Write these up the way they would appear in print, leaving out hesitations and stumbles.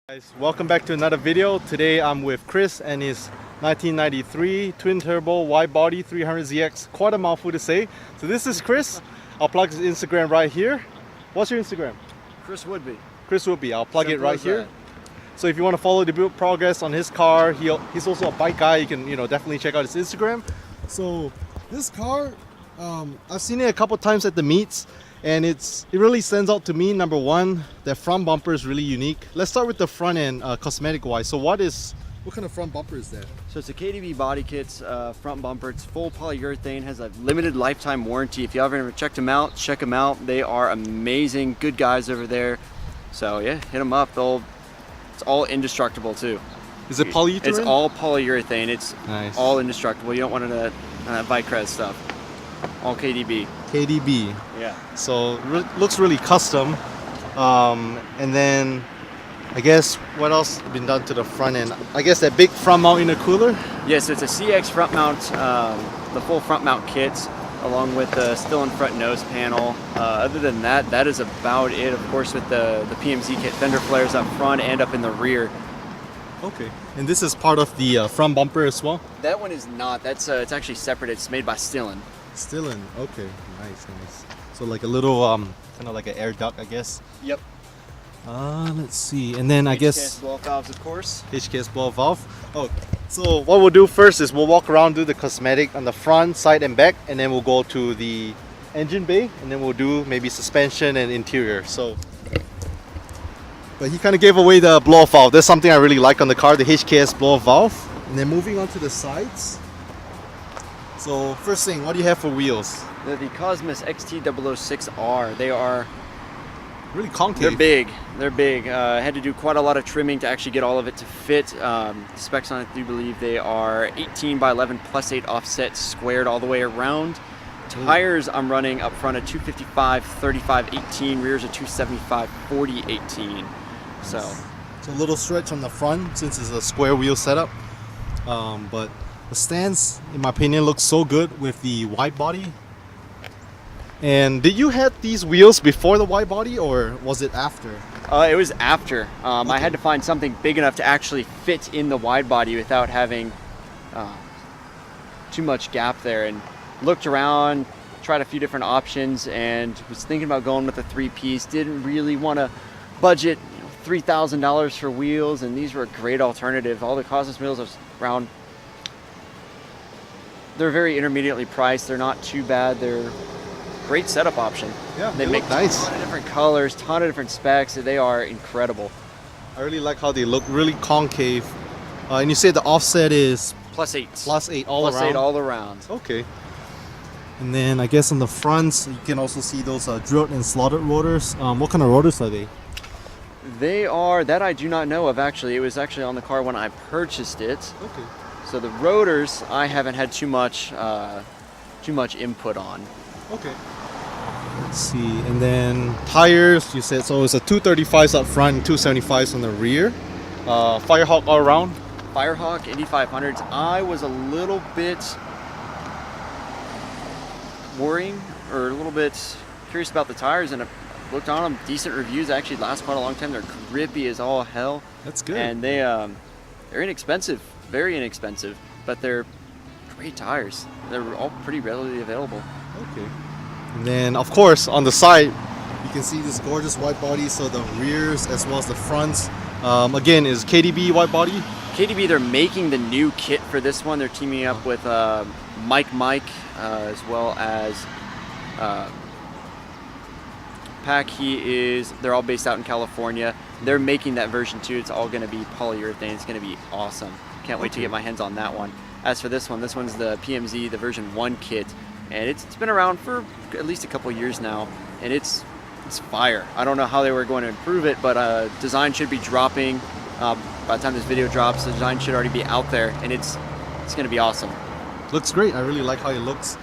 Guys, welcome back to another video. Today I'm with Chris and his 1993 twin turbo wide body 300ZX. Quite a mouthful to say. So this is Chris. I'll plug his Instagram right here. What's your Instagram? Chris Woodby. Chris Woodby. I'll plug it right here. That. So if you want to follow the build progress on his car, he's also a bike guy. You can definitely check out his Instagram. So this car, I've seen it a couple times at the meets. And it really stands out to me. Number one, that front bumper is really unique. Let's start with the front end, cosmetic wise. So what kind of front bumper is that? So it's a KDB body kit's front bumper. It's full polyurethane, has a limited lifetime warranty. If you ever checked them out, check them out. They are amazing, good guys over there. So yeah, hit them up. It's all indestructible too. Is it polyurethane? It's all polyurethane. It's nice. All indestructible. You don't want that Vicrez stuff. All KDB. KDB. Yeah. So looks really custom. And then I guess what else has been done to the front end? I guess that big front mount intercooler? Yes, it's a CX front mount, the full front mount kit, along with the still in front nose panel. Other than that, that is about it. Of course, with the PMZ kit, fender flares up front and up in the rear. Okay. And this is part of the front bumper as well? That one is not. That's it's actually separate. It's made by Stillen. Stillen. Okay. Nice. So like a little kind of like an air duct, I guess. Yep. Let's see. And then I guess HKS blow valves, of course. HKS blow valve. Oh, so what we'll do first is we'll walk around, do the cosmetic on the front, side, and back, and then we'll go to the engine bay, and then we'll do maybe suspension and interior. So, but he kind of gave away the blow valve. That's something I really like on the car, the HKS blow valve. And then moving on to the sides. So first thing, what do you have for wheels? They're the Cosmos XT006R. They are really concave. They're big. I had to do quite a lot of trimming to actually get all of it to fit. Specs on it, I do believe they are 18 by 11 plus 8 offset squared all the way around. Tires I'm running up front at 255 35 18, rears at 275 40 18. So it's a little stretch on the front since it's a square wheel setup. But the stance, in my opinion, looks so good with the wide body. And did you have these wheels before the wide body, or was it after? It was after. Okay. I had to find something big enough to actually fit in the wide body without having too much gap there, and looked around, tried a few different options, and was thinking about going with a 3-piece. Didn't really want to budget $3,000 for wheels, and these were a great alternative. All the Cosmos wheels are around. They're very intermediately priced. They're not too bad. They're great setup option. Yeah, they make nice. A ton of different colors, ton of different specs. They are incredible. I really like how they look, really concave. And you say the offset is +8. +8 all plus around. 8 all around. Okay. And then I guess on the fronts you can also see those drilled and slotted rotors. What kind of rotors are they? They are, that I do not know of actually. It was actually on the car when I purchased it. Okay. So the rotors I haven't had too much input on. Okay. Let's see. And then tires, you said, so it's a 235s up front and 275s on the rear. Firehawk all around. Firehawk Indy 500s. I was a little bit worrying, or a little bit curious about the tires, and I looked on them. Decent reviews. Actually last quite a long time. They're grippy as all hell. That's good. And they're inexpensive, very inexpensive, but they're great tires. They're all pretty readily available. Okay. And then of course on the side you can see this gorgeous wide body. So the rears as well as the fronts again is KDB wide body. KDB, they're making the new kit for this one. They're teaming up with Mike as well as Pack. They're all based out in California. They're making that version too. It's all going to be polyurethane. It's going to be awesome. Can't wait to get my hands on that one. As for this one's the PMZ, the version 1 kit, and it's been around for at least a couple years now, and it's fire. I don't know how they were going to improve it, but design should be dropping by the time this video drops. The design should already be out there, and it's going to be awesome. Looks great. I really like how it looks.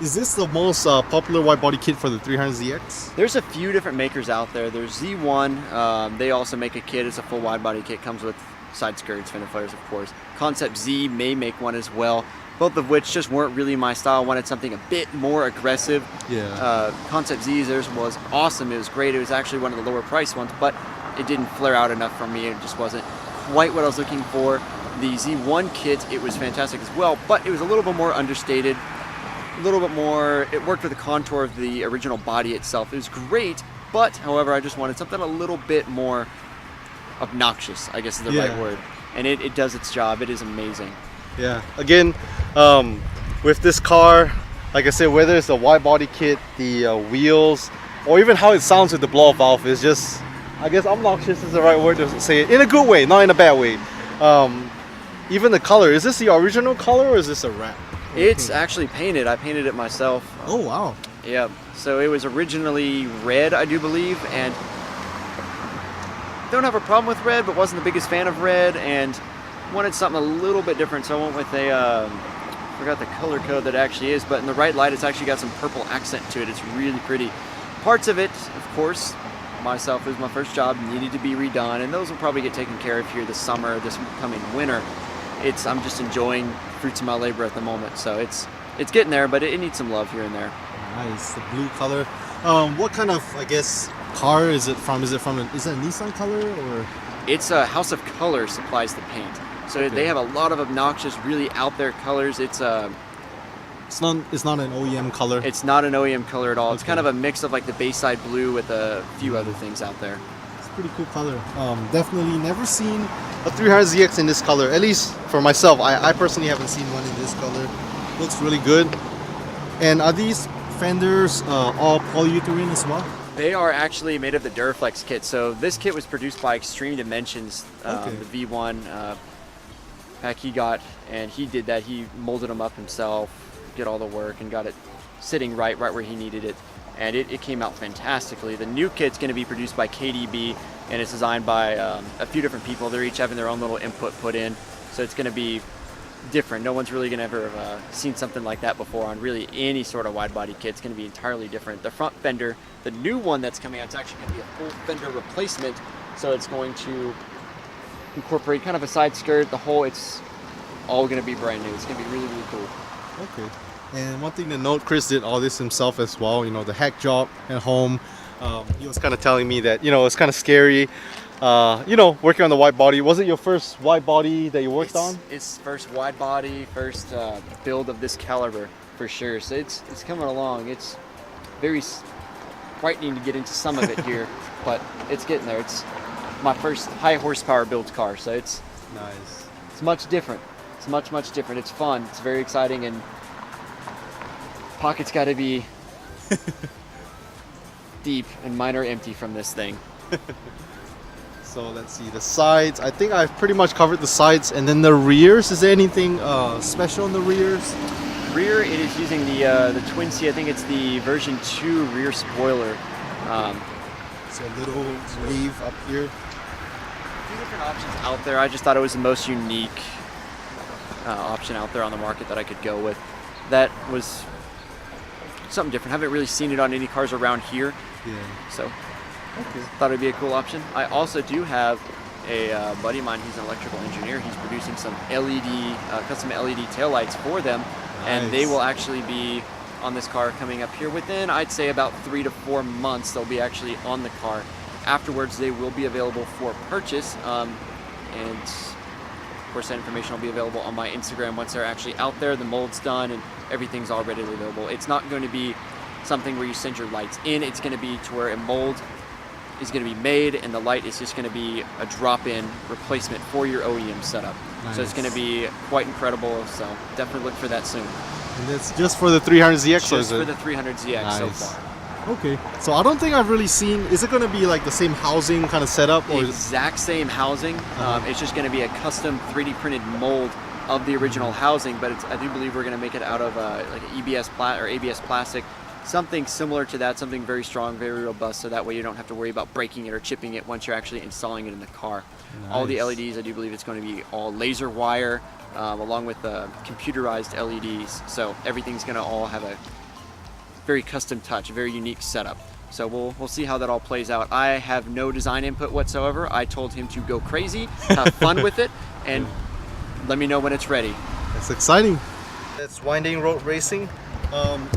Is this the most popular wide body kit for the 300ZX? There's a few different makers out there. There's Z1. They also make a kit. It's a full wide body kit. Comes with side skirts, fender flares, of course. Concept Z may make one as well. both of which just weren't really my style. I wanted something a bit more aggressive. Yeah. Concept Z, theirs was awesome. It was great. It was actually one of the lower price ones, but it didn't flare out enough for me. It just wasn't quite what I was looking for. The Z1 kit, it was fantastic as well, but it was a little bit more understated, a little bit more, it worked with the contour of the original body itself. It was great, but however, I just wanted something a little bit more obnoxious, I guess is the right word. And it does its job. It is amazing. Yeah. Again, with this car, like I said, whether it's the wide body kit, the wheels, or even how it sounds with the blow-off valve is just, I guess obnoxious is the right word to say it, in a good way, not in a bad way. Even the color, is this the original color or is this a wrap? It's actually painted. I painted it myself. Oh wow. Yeah. So it was originally red, I do believe, and don't have a problem with red, but wasn't the biggest fan of red and wanted something a little bit different. So I went with a, forgot the color code that actually is, but in the right light, it's actually got some purple accent to it. It's really pretty. Parts of it, of course, myself, it was my first job, needed to be redone, and those will probably get taken care of here this summer, this coming winter. I'm just enjoying fruits of my labor at the moment, so it's getting there, but it needs some love here and there. Nice, the blue color. What kind of, I guess, car is it from? Is it a Nissan color or? It's a House of Color supplies the paint, so they have a lot of obnoxious, really out there colors. It's not an OEM color. It's not an OEM color at all. It's kind of a mix of like the Bayside blue with a few other things out there. It's a pretty cool color. Definitely never seen a 300ZX in this color. At least for myself, I personally haven't seen one in this color. Looks really good. And are these fenders all polyurethane as well? They are actually made of the Duraflex kit. So this kit was produced by Extreme Dimensions, the V1 pack he got, and he did that. He molded them up himself, did all the work, and got it sitting right where he needed it. And it came out fantastically. The new kit's going to be produced by KDB, and it's designed by a few different people. They're each having their own little input put in, so it's going to be different. No one's really going to ever have seen something like that before on really any sort of wide body kit. It's going to be entirely different. The front fender, the new one that's coming out, it's actually going to be a full fender replacement, so it's going to incorporate kind of a side skirt. It's all going to be brand new. It's going to be really, really cool. Okay. And one thing to note, Chris did all this himself as well. You know, the hack job at home. He was kind of telling me that, you know, it's kind of scary. You know, working on the wide body. Was it your first wide body that you worked on? It's first wide body, first build of this caliber for sure. So it's coming along. It's very frightening to get into some of it here, but it's getting there. It's my first high horsepower built car, so it's nice. It's much different. It's much different. It's fun. It's very exciting, and pockets got to be deep and mine are empty from this thing. So let's see the sides. I think I've pretty much covered the sides, and then the rears. Is there anything special in the rears? Rear, it is using the Twin C. I think it's the version 2 rear spoiler. So a little sleeve up here. A few different options out there. I just thought it was the most unique option out there on the market that I could go with. That was something different. Haven't really seen it on any cars around here. Yeah. So thought it'd be a cool option. I also do have a buddy of mine. He's an electrical engineer. He's producing some LED, custom LED taillights for them, and they will actually be on this car coming up here within, I'd say, about 3 to 4 months. They'll be actually on the car. Afterwards, they will be available for purchase, and of course, that information will be available on my Instagram once they're actually out there. The mold's done and everything's all readily available. It's not going to be something where you send your lights in. It's going to be to where a mold is going to be made, and the light is just going to be a drop-in replacement for your OEM setup. Nice. So it's going to be quite incredible. So definitely look for that soon. And that's just for the 300ZX. Just for the 300ZX so far. Okay, so I don't think I've really seen. Is it going to be like the same housing kind of setup, or exact same housing? It's just going to be a custom 3D printed mold of the original housing, but I do believe we're going to make it out of like an ABS plastic, something similar to that, something very strong, very robust, so that way you don't have to worry about breaking it or chipping it once you're actually installing it in the car. Nice. All the LEDs, I do believe it's going to be all laser wire, along with computerized LEDs, so everything's going to all have a very custom touch, a very unique setup. So we'll see how that all plays out. I have no design input whatsoever. I told him to go crazy, have fun with it, and let me know when it's ready. That's exciting. That's Winding Road Racing.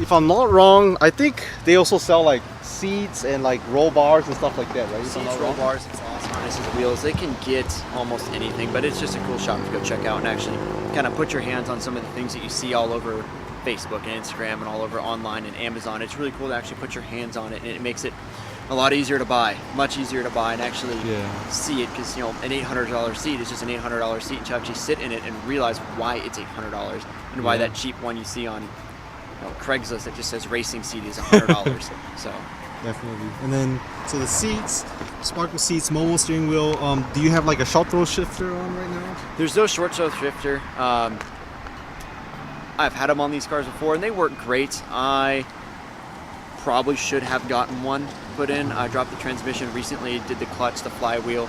If I'm not wrong, I think they also sell like seats and like roll bars and stuff like that, right? If I'm Seats, not roll wrong. bars, exhaust harnesses, wheels, they can get almost anything, but it's just a cool shop to go check out and actually kind of put your hands on some of the things that you see all over Facebook and Instagram and all over online and Amazon. It's really cool to actually put your hands on it, and it makes it a lot easier to buy, much easier to buy and actually see it, because you know, an $800 seat is just an $800 seat, and to actually sit in it and realize why it's $800 and why that cheap one you see on Craigslist that just says racing seat is $100. So Definitely. And then, so the seats, sparkle seats, mobile steering wheel. Do you have like a short throw shifter on right now? there's no short throw shifter. I've had them on these cars before and they work great. I probably should have gotten one put in. I dropped the transmission recently, did the clutch, the flywheel.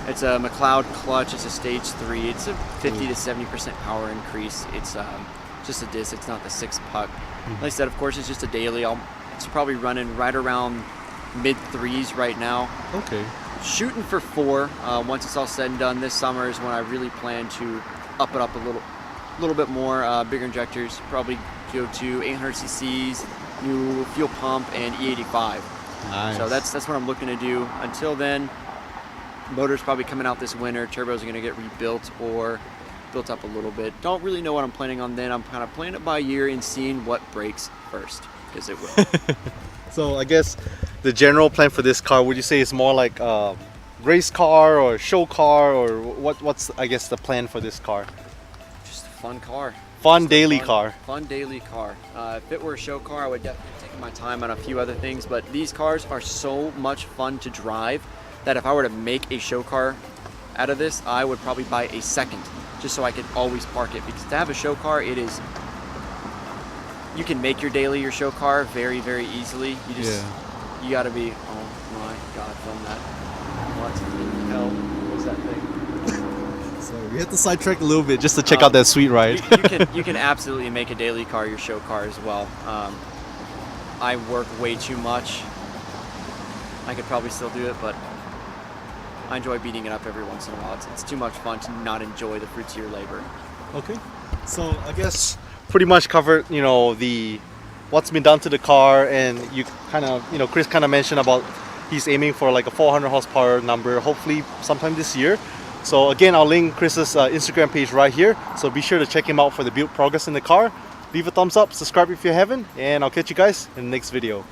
It's a McLeod clutch, it's a stage 3. It's a 50 to 70% power increase. It's just a disc, it's not the 6 puck. Like I said, of course, it's just a daily. It's probably running right around mid 3s right now. Okay. Shooting for 4. Once it's all said and done, this summer is when I really plan to up it up a little bit more. Bigger injectors, probably go to 800 cc's, new fuel pump, and E85. Nice. So that's what I'm looking to do. Until then, motor's probably coming out this winter. Turbos are going to get rebuilt or built up a little bit. Don't really know what I'm planning on then. I'm kind of playing it by ear and seeing what breaks first, because it will. So I guess the general plan for this car, would you say is more like a race car or show car, or what's I guess the plan for this car? Just a fun car. Fun Just a daily car. Fun daily car. If it were a show car, I would definitely take my time on a few other things, but these cars are so much fun to drive that if I were to make a show car out of this, I would probably buy a second, just so I could always park it. Because to have a show car, you can make your daily your show car very, very easily. You gotta be, oh my God, from that. What the hell was that thing? So we have to sidetrack a little bit just to check out that sweet ride. you can absolutely make a daily car your show car as well. I work way too much. I could probably still do it, but I enjoy beating it up every once in a while. It's too much fun to not enjoy the fruits of your labor. Okay. So I guess pretty much covered, the what's been done to the car, and you kind of, Chris kind of mentioned about he's aiming for like a 400 horsepower number, hopefully sometime this year. So again, I'll link Chris's Instagram page right here. So be sure to check him out for the build progress in the car. Leave a thumbs up, subscribe if you haven't, and I'll catch you guys in the next video.